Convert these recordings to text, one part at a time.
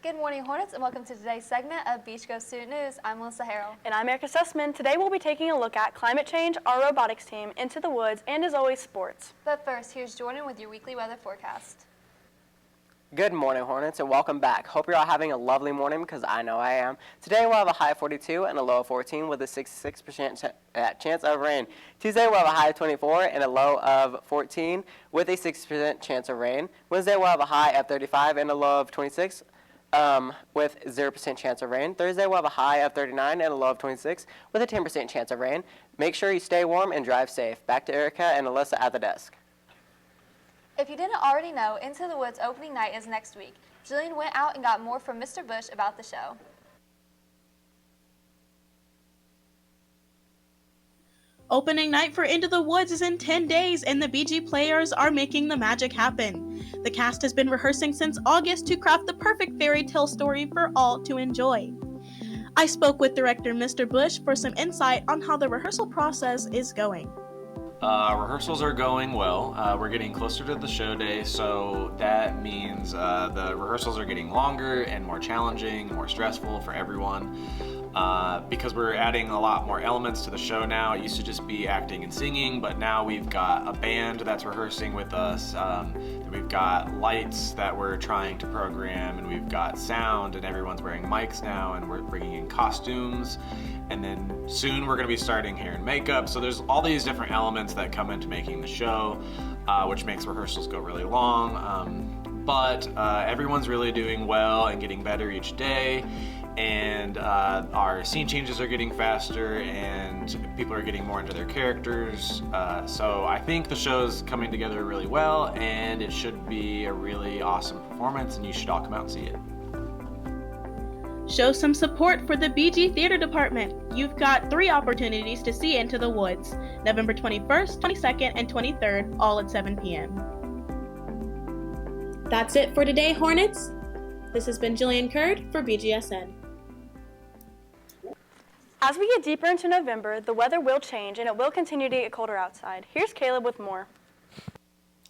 Good morning, Hornets, and welcome to today's segment of Bgsn Student News. I'm Melissa Harrell. And I'm Erica Sussman. Today we'll be taking a look at climate change, our robotics team, Into the Woods, and as always, sports. But first, here's Jordan with your weekly weather forecast. Good morning, Hornets, and welcome back. Hope you're all having a lovely morning, because I know I am. Today we'll have a high of 42 and a low of 14 with a 66% chance of rain. Tuesday we'll have a high of 24 and a low of 14 with a 6% chance of rain. Wednesday we'll have a high of 35 and a low of 26 with 0% chance of rain. Thursday we'll have a high of 39 and a low of 26 with a 10% chance of rain. Make sure you stay warm and drive safe. Back to Erica and Alyssa at the desk. If you didn't already know, Into the Woods opening night is next week. Jillian went out and got more from Mr. Bush about the show. Opening night for Into the Woods is in 10 days, and the BG players are making the magic happen. The cast has been rehearsing since August to craft the perfect fairy tale story for all to enjoy. I spoke with director Mr. Bush for some insight on how the rehearsal process is going. Rehearsals are going well. We're getting closer to the show day, so that means the rehearsals are getting longer and more challenging, more stressful for everyone. Because we're adding a lot more elements to the show now. It used to just be acting and singing, but now we've got a band that's rehearsing with us. And we've got lights that we're trying to program, and we've got sound, and everyone's wearing mics now, and we're bringing in costumes. And then soon we're going to be starting hair and makeup. So there's all these different elements that come into making the show, which makes rehearsals go really long. But everyone's really doing well and getting better each day. And our scene changes are getting faster, and people are getting more into their characters. So I think the show's coming together really well, and it should be a really awesome performance, and you should all come out and see it. Show some support for the BG Theater Department. You've got 3 opportunities to see Into the Woods, November 21st, 22nd, and 23rd, all at 7 p.m. That's it for today, Hornets. This has been Jillian Curd for Bgsn. As we get deeper into November, the weather will change and it will continue to get colder outside. Here's Caleb with more.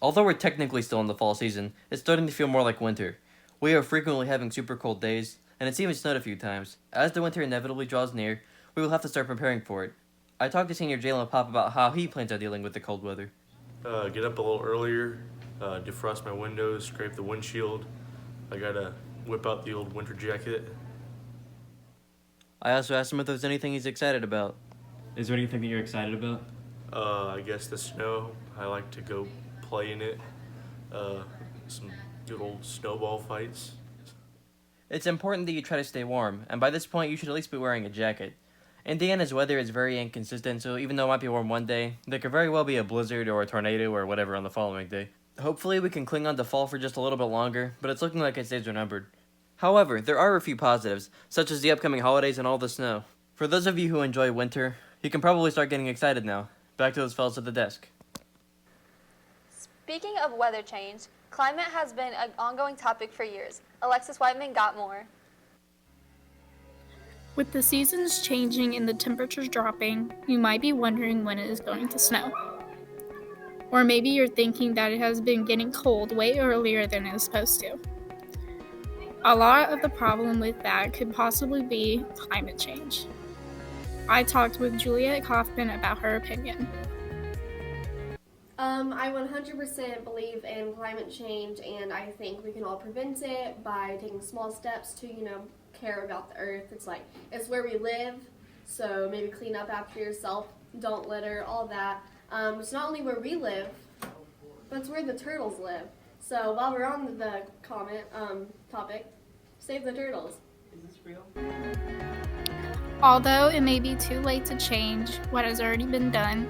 Although we're technically still in the fall season, it's starting to feel more like winter. We are frequently having super cold days, and it's even snowed a few times. As the winter inevitably draws near, we will have to start preparing for it. I talked to senior Jalen Pop about how he plans on dealing with the cold weather. Get up a little earlier, defrost my windows, scrape the windshield. I gotta whip out the old winter jacket. I also asked him if there's anything he's excited about. Is there anything that you're excited about? I guess the snow. I like to go play in it. Some good old snowball fights. It's important that you try to stay warm, and by this point you should at least be wearing a jacket. Indiana's weather is very inconsistent, so even though it might be warm one day, there could very well be a blizzard or a tornado or whatever on the following day. Hopefully we can cling on to fall for just a little bit longer, but it's looking like it stays remembered. However, there are a few positives, such as the upcoming holidays and all the snow. For those of you who enjoy winter, you can probably start getting excited now. Back to those fellas at the desk. Speaking of weather change, climate has been an ongoing topic for years. Alexis Whiteman got more. With the seasons changing and the temperatures dropping, you might be wondering when it is going to snow. Or maybe you're thinking that it has been getting cold way earlier than it is supposed to. A lot of the problem with that could possibly be climate change. I talked with Juliet Kaufman about her opinion. I 100% believe in climate change, and I think we can all prevent it by taking small steps to, care about the earth. It's where we live, so maybe clean up after yourself, don't litter, all that. It's not only where we live, but it's where the turtles live. So while we're on the topic, save the turtles. Is this real? Although it may be too late to change what has already been done,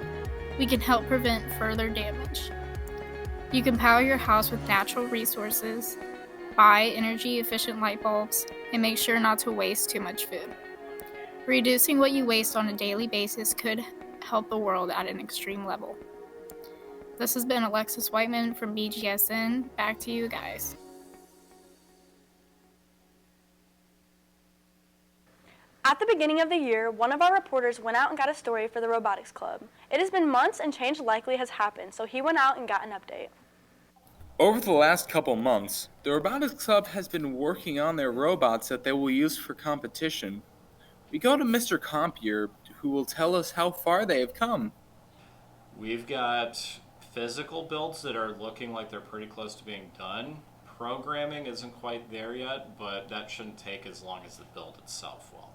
we can help prevent further damage. You can power your house with natural resources, buy energy-efficient light bulbs, and make sure not to waste too much food. Reducing what you waste on a daily basis could help the world at an extreme level. This has been Alexis Whiteman from Bgsn. Back to you guys. At the beginning of the year, one of our reporters went out and got a story for the Robotics Club. It has been months and change likely has happened, so he went out and got an update. Over the last couple months, the Robotics Club has been working on their robots that they will use for competition. We go to Mr. Compier, who will tell us how far they have come. We've got physical builds that are looking like they're pretty close to being done. Programming isn't quite there yet, but that shouldn't take as long as the build itself will.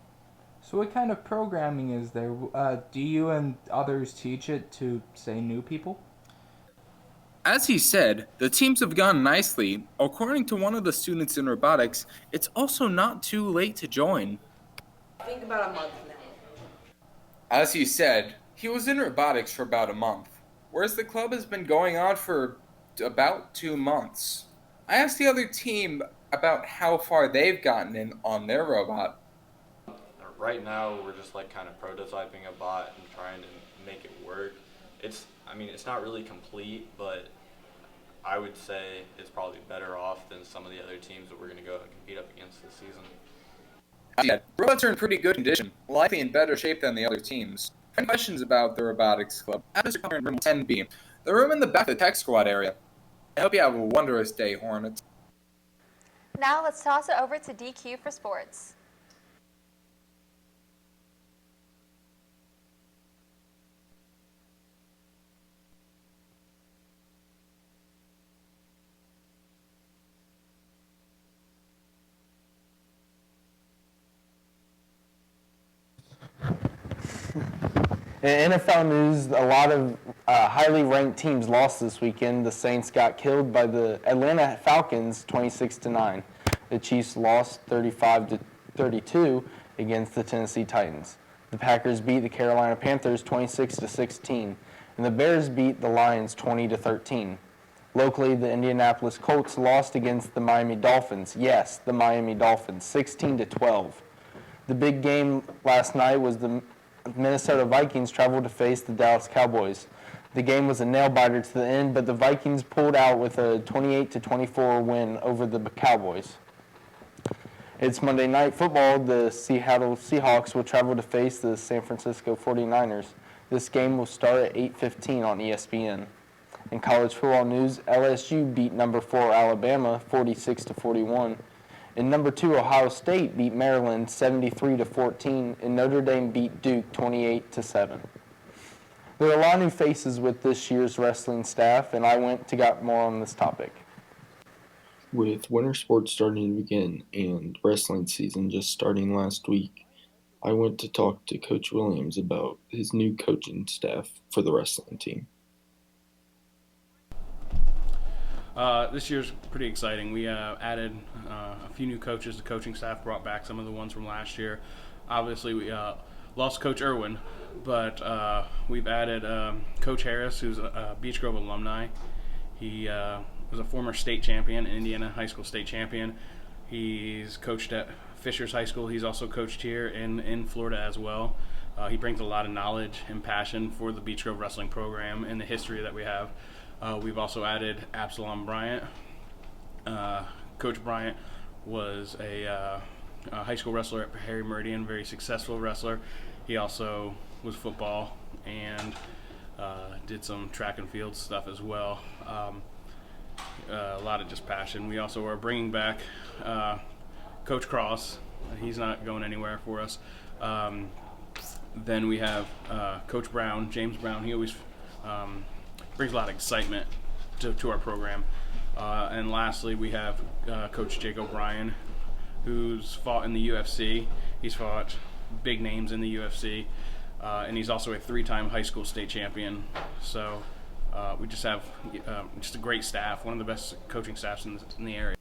So what kind of programming is there? Do you and others teach it to, say, new people? As he said, the teams have gone nicely. According to one of the students in robotics, it's also not too late to join. I think about a month now. As he said, he was in robotics for about a month, whereas the club has been going on for about 2 months. I asked the other team about how far they've gotten in on their robot. Right now, we're just like kind of prototyping a bot and trying to make it work. It's not really complete, but I would say it's probably better off than some of the other teams that we're going to go and compete up against this season. Yeah, robots are in pretty good condition, likely in better shape than the other teams. Any questions about the Robotics Club? Ask us in room 10B, the room in the back of the tech squad area. I hope you have a wondrous day, Hornets. Now let's toss it over to DQ for sports. In NFL news, a lot of highly ranked teams lost this weekend. The Saints got killed by the Atlanta Falcons 26-9. The Chiefs lost 35-32 against the Tennessee Titans. The Packers beat the Carolina Panthers 26-16, and the Bears beat the Lions 20-13. Locally, the Indianapolis Colts lost against the Miami Dolphins. Yes, the Miami Dolphins, 16-12. The big game last night was the Minnesota Vikings traveled to face the Dallas Cowboys. The game was a nail-biter to the end, but the Vikings pulled out with a 28-24 win over the Cowboys. It's Monday Night Football. The Seattle Seahawks will travel to face the San Francisco 49ers. This game will start at 8:15 on ESPN. In college football news, LSU beat number 4 Alabama 46-41. And number 2 Ohio State beat Maryland 73-14, and Notre Dame beat Duke 28-7. There are a lot of new faces with this year's wrestling staff, and I went to get more on this topic. With winter sports starting to begin and wrestling season just starting last week, I went to talk to Coach Williams about his new coaching staff for the wrestling team. This year's pretty exciting. We added a few new coaches. The coaching staff brought back some of the ones from last year. Obviously, we lost Coach Irwin, but we've added Coach Harris, who's a Beech Grove alumni. He was a former state champion, Indiana high school state champion. He's coached at Fishers High School. He's also coached here in Florida as well. He brings a lot of knowledge and passion for the Beech Grove wrestling program and the history that we have. We've also added Absalom Bryant. Coach Bryant was a high school wrestler at Harry Meridian, very successful wrestler. He also was football and did some track and field stuff as well. A lot of just passion. We also are bringing back Coach Cross. He's not going anywhere for us. Then we have Coach Brown, James Brown. He always brings a lot of excitement to our program. And lastly, we have Coach Jake O'Brien, who's fought in the UFC. He's fought big names in the UFC, and he's also a 3-time high school state champion. So we just have just a great staff, one of the best coaching staffs in the area.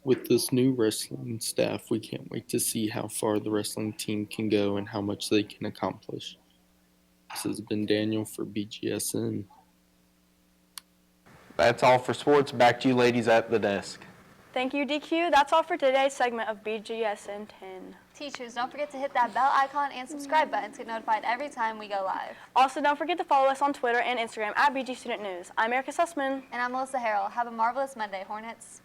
With this new wrestling staff, we can't wait to see how far the wrestling team can go and how much they can accomplish. This has been Daniel for Bgsn. That's all for sports. Back to you ladies at the desk. Thank you, DQ. That's all for today's segment of BGSN 10. Teachers, don't forget to hit that bell icon and subscribe button to get notified every time we go live. Also, don't forget to follow us on Twitter and Instagram at BG Student News. I'm Erica Sussman. And I'm Melissa Harrell. Have a marvelous Monday, Hornets.